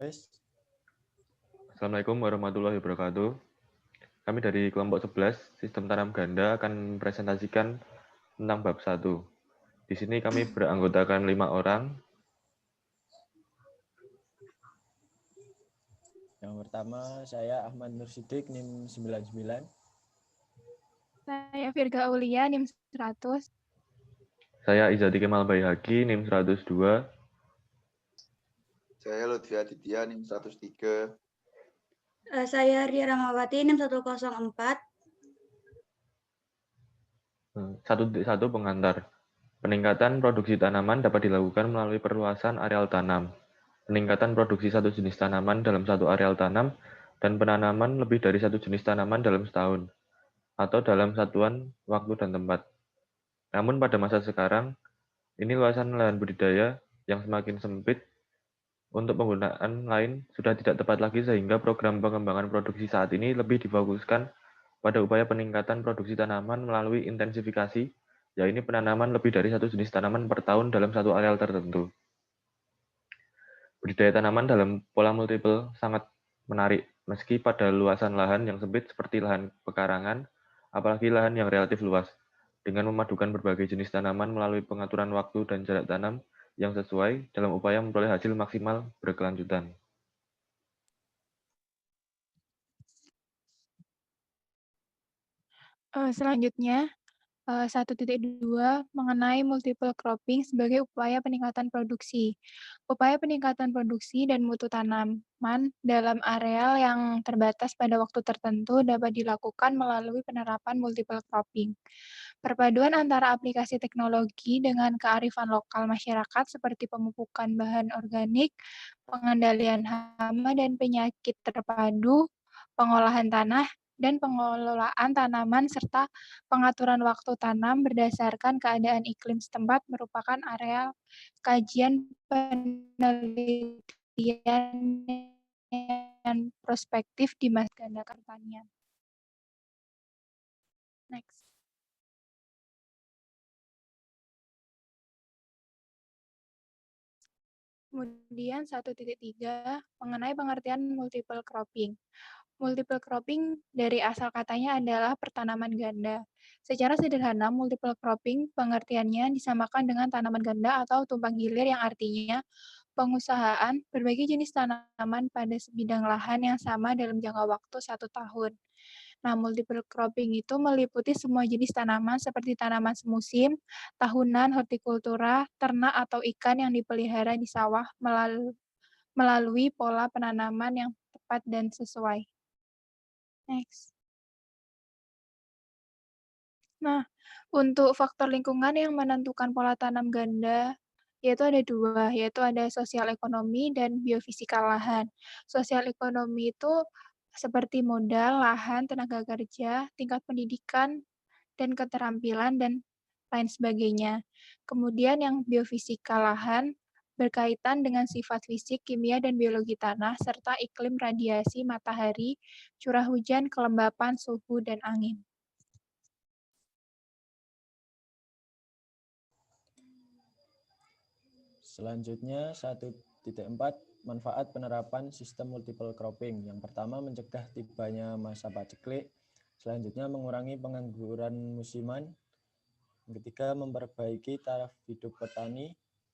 Wes, Assalamualaikum warahmatullahi wabarakatuh. Kami dari kelompok 11, Sistem Tanam Ganda akan mempresentasikan tentang bab 1. Di sini kami beranggotakan 5 orang. yang pertama saya Ahmad Nur Sidik, NIM 99. Saya Virga Aulia, NIM 100. Saya Izati Kemal Baihaqi, NIM 102. Saya Lutfi Aditya, NIM 103. Saya Ria Ramawati, NIM 104. 1.1 pengantar. Peningkatan produksi tanaman dapat dilakukan melalui perluasan areal tanam. Peningkatan produksi satu jenis tanaman dalam satu areal tanam dan penanaman lebih dari satu jenis tanaman dalam setahun atau dalam satuan waktu dan tempat. Namun pada masa sekarang, ini luasan lahan budidaya yang semakin sempit untuk penggunaan lain sudah tidak tepat lagi sehingga program pengembangan produksi saat ini lebih difokuskan pada upaya peningkatan produksi tanaman melalui intensifikasi, yaitu penanaman lebih dari satu jenis tanaman per tahun dalam satu areal tertentu. Budidaya tanaman dalam pola multiple sangat menarik, meski pada luasan lahan yang sempit seperti lahan pekarangan, apalagi lahan yang relatif luas. Dengan memadukan berbagai jenis tanaman melalui pengaturan waktu dan jarak tanam yang sesuai dalam upaya memperoleh hasil maksimal berkelanjutan. Selanjutnya, 1.2 mengenai multiple cropping sebagai upaya peningkatan produksi. Upaya peningkatan produksi dan mutu tanaman dalam areal yang terbatas pada waktu tertentu dapat dilakukan melalui penerapan multiple cropping. Perpaduan antara aplikasi teknologi dengan kearifan lokal masyarakat seperti pemupukan bahan organik, pengendalian hama dan penyakit terpadu, pengolahan tanah, dan pengelolaan tanaman serta pengaturan waktu tanam berdasarkan keadaan iklim setempat merupakan area kajian penelitian yang prospektif di masa ganda pertanian. Next. Kemudian 1.3 mengenai pengertian multiple cropping. Multiple cropping dari asal katanya adalah pertanaman ganda. Secara sederhana, multiple cropping pengertiannya disamakan dengan tanaman ganda atau tumpang gilir yang artinya pengusahaan berbagai jenis tanaman pada sebidang lahan yang sama dalam jangka waktu 1 tahun. Nah, multiple cropping itu meliputi semua jenis tanaman seperti tanaman semusim, tahunan, hortikultura, ternak atau ikan yang dipelihara di sawah melalui pola penanaman yang tepat dan sesuai. Next. Nah, untuk faktor lingkungan yang menentukan pola tanam ganda, yaitu ada 2, yaitu ada sosial ekonomi dan biofisikal lahan. Sosial ekonomi itu seperti modal, lahan, tenaga kerja, tingkat pendidikan, dan keterampilan, dan lain sebagainya. Kemudian yang biofisikal lahan berkaitan dengan sifat fisik, kimia, dan biologi tanah, serta iklim, radiasi, matahari, curah hujan, kelembapan, suhu, dan angin. Selanjutnya 1.4 manfaat penerapan sistem multiple cropping. Yang pertama mencegah tibanya masa paceklik. Selanjutnya mengurangi pengangguran musiman. Yang ketiga memperbaiki taraf hidup petani,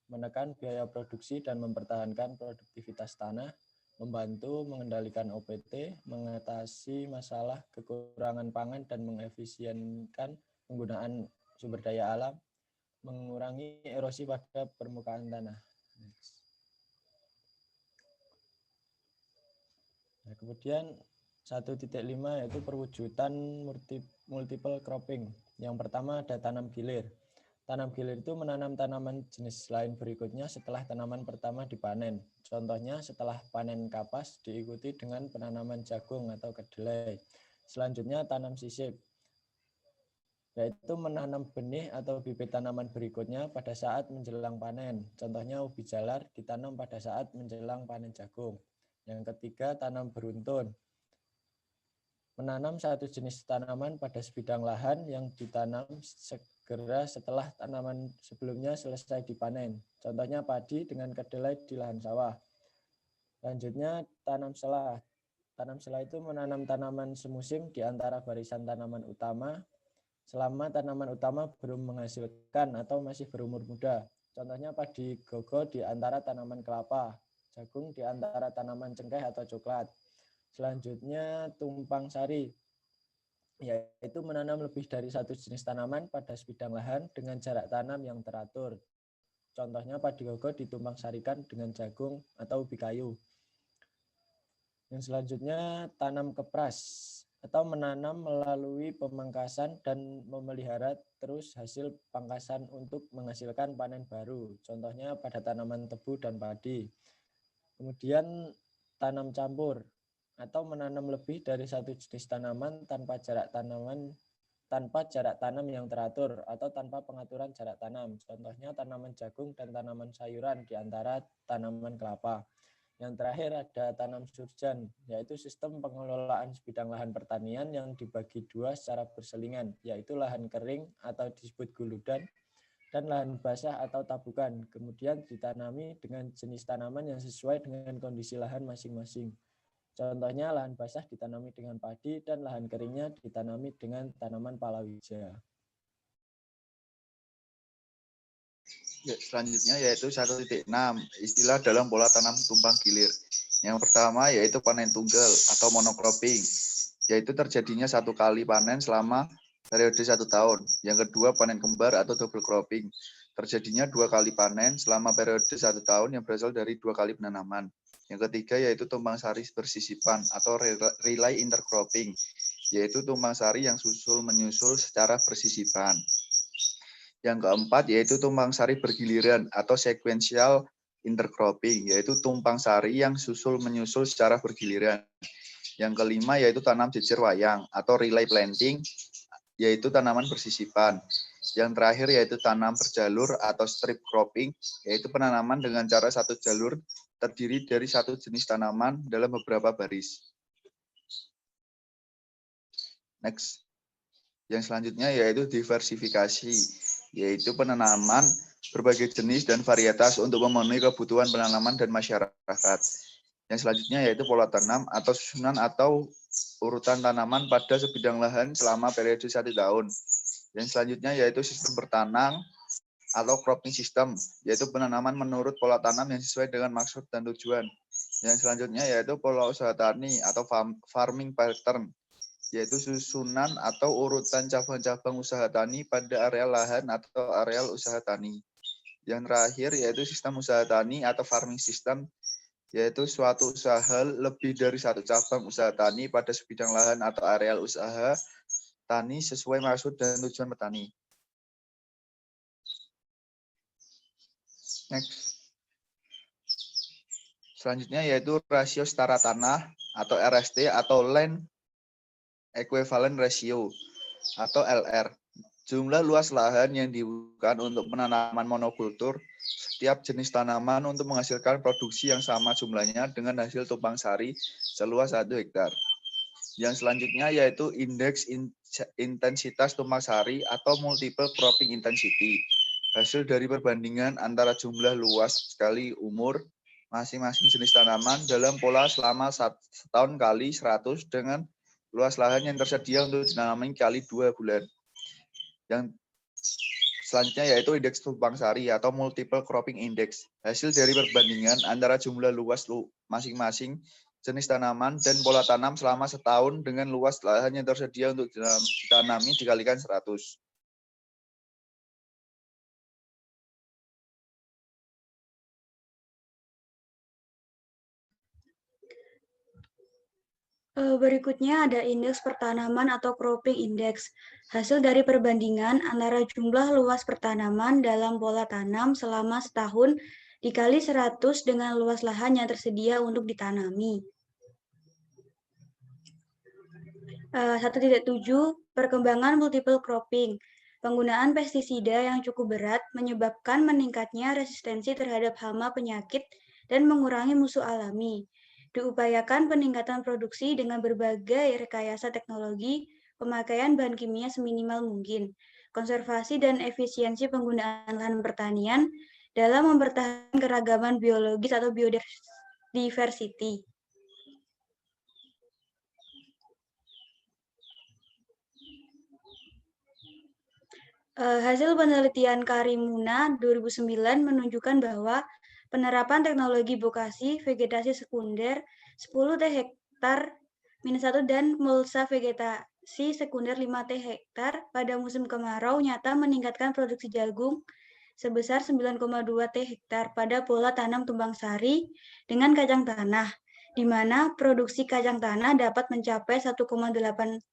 menekan biaya produksi dan mempertahankan produktivitas tanah, membantu mengendalikan OPT, mengatasi masalah kekurangan pangan dan mengefisienkan penggunaan sumber daya alam, mengurangi erosi pada permukaan tanah. Nah, kemudian 1.5 yaitu perwujudan multiple cropping. Yang pertama ada tanam gilir. Tanam gilir itu menanam tanaman jenis lain berikutnya setelah tanaman pertama dipanen. Contohnya setelah panen kapas diikuti dengan penanaman jagung atau kedelai. Selanjutnya tanam sisip, yaitu menanam benih atau bibit tanaman berikutnya pada saat menjelang panen. Contohnya ubi jalar ditanam pada saat menjelang panen jagung. Yang ketiga tanam beruntun, menanam satu jenis tanaman pada sebidang lahan yang ditanam segera setelah tanaman sebelumnya selesai dipanen. Contohnya padi dengan kedelai di lahan sawah. Selanjutnya tanam selah. Tanam selah itu menanam tanaman semusim di antara barisan tanaman utama selama tanaman utama belum menghasilkan atau masih berumur muda. Contohnya padi gogo di antara tanaman kelapa, jagung di antara tanaman cengkeh atau coklat. Selanjutnya tumpang sari, yaitu menanam lebih dari satu jenis tanaman pada sebidang lahan dengan jarak tanam yang teratur. Contohnya padi gogo ditumpang sarikan dengan jagung atau ubi kayu. Yang selanjutnya tanam kepras atau menanam melalui pemangkasan dan memelihara terus hasil pangkasan untuk menghasilkan panen baru. Contohnya pada tanaman tebu dan padi. Kemudian tanam campur atau menanam lebih dari satu jenis tanaman tanpa jarak tanam yang teratur atau tanpa pengaturan jarak tanam. Contohnya tanaman jagung dan tanaman sayuran di antara tanaman kelapa. Yang terakhir ada tanam surjan, yaitu sistem pengelolaan sebidang lahan pertanian yang dibagi dua secara berselingan, yaitu lahan kering atau disebut guludan dan lahan basah atau tabukan. Kemudian ditanami dengan jenis tanaman yang sesuai dengan kondisi lahan masing-masing. Contohnya lahan basah ditanami dengan padi dan lahan keringnya ditanami dengan tanaman palawija. Ya, selanjutnya yaitu 1.6, istilah dalam pola tanam tumpang gilir. Yang pertama yaitu panen tunggal atau monocropping, yaitu terjadinya satu kali panen selama periode 1 tahun. Yang kedua panen kembar atau double cropping, terjadinya 2 kali panen selama periode 1 tahun yang berasal dari 2 kali penanaman. Yang ketiga yaitu tumpang sari bersisipan atau relay intercropping, yaitu tumpang sari yang susul menyusul secara bersisipan. Yang keempat yaitu tumpang sari bergiliran atau sequential intercropping, yaitu tumpang sari yang susul menyusul secara bergiliran. Yang kelima yaitu tanam jejer wayang atau relay planting, yaitu tanaman bersisipan. Yang terakhir yaitu tanam berjalur atau strip cropping, yaitu penanaman dengan cara satu jalur terdiri dari satu jenis tanaman dalam beberapa baris. Next. Yang selanjutnya yaitu diversifikasi, yaitu penanaman berbagai jenis dan varietas untuk memenuhi kebutuhan penanaman dan masyarakat. Yang selanjutnya yaitu pola tanam atau susunan atau urutan tanaman pada sebidang lahan selama periode 1 tahun. Yang selanjutnya yaitu sistem bertanam atau cropping system, yaitu penanaman menurut pola tanam yang sesuai dengan maksud dan tujuan. Yang selanjutnya yaitu pola usaha tani atau farming pattern, yaitu susunan atau urutan cabang-cabang usaha tani pada areal lahan atau areal usaha tani. Yang terakhir yaitu sistem usaha tani atau farming system, yaitu suatu usaha lebih dari satu cabang usaha tani pada sebidang lahan atau areal usaha tani sesuai maksud dan tujuan petani. Next. Selanjutnya yaitu rasio setara tanah atau RST atau Land Equivalent Ratio atau LR. Jumlah luas lahan yang dibutuhkan untuk penanaman monokultur setiap jenis tanaman untuk menghasilkan produksi yang sama jumlahnya dengan hasil tumpang sari seluas 1 hektar. Yang selanjutnya yaitu indeks intensitas tumpang sari atau multiple cropping intensity. Hasil dari perbandingan antara jumlah luas sekali umur masing-masing jenis tanaman dalam pola selama setahun kali 100 dengan luas lahan yang tersedia untuk ditanami kali 2 bulan. Yang selanjutnya yaitu indeks tumpang sari atau multiple cropping index. Hasil dari perbandingan antara jumlah luas masing-masing jenis tanaman dan pola tanam selama setahun dengan luas lahan yang tersedia untuk ditanami dikalikan 100. Berikutnya ada indeks pertanaman atau cropping index. Hasil dari perbandingan antara jumlah luas pertanaman dalam pola tanam selama setahun dikali 100 dengan luas lahan yang tersedia untuk ditanami. 1.7 Perkembangan multiple cropping. Penggunaan pestisida yang cukup berat menyebabkan meningkatnya resistensi terhadap hama penyakit dan mengurangi musuh alami. Diupayakan peningkatan produksi dengan berbagai rekayasa teknologi, pemakaian bahan kimia seminimal mungkin, konservasi dan efisiensi penggunaan lahan pertanian dalam mempertahankan keragaman biologis atau diversity. Hasil penelitian Karimuna 2009 menunjukkan bahwa penerapan teknologi bokasi vegetasi sekunder 10 T hektar -1 dan mulsa vegetasi sekunder 5 T hektar pada musim kemarau nyata meningkatkan produksi jagung sebesar 9,2 T hektar pada pola tanam tumpang sari dengan kacang tanah, di mana produksi kacang tanah dapat mencapai 1,8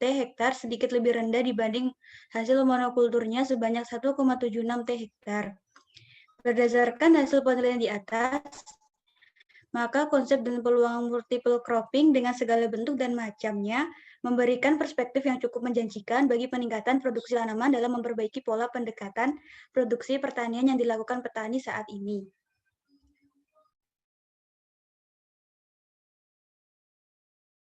T hektar sedikit lebih rendah dibanding hasil monokulturnya sebanyak 1,76 T hektar. Berdasarkan hasil penelitian di atas, maka konsep dan peluang multiple cropping dengan segala bentuk dan macamnya memberikan perspektif yang cukup menjanjikan bagi peningkatan produksi tanaman dalam memperbaiki pola pendekatan produksi pertanian yang dilakukan petani saat ini.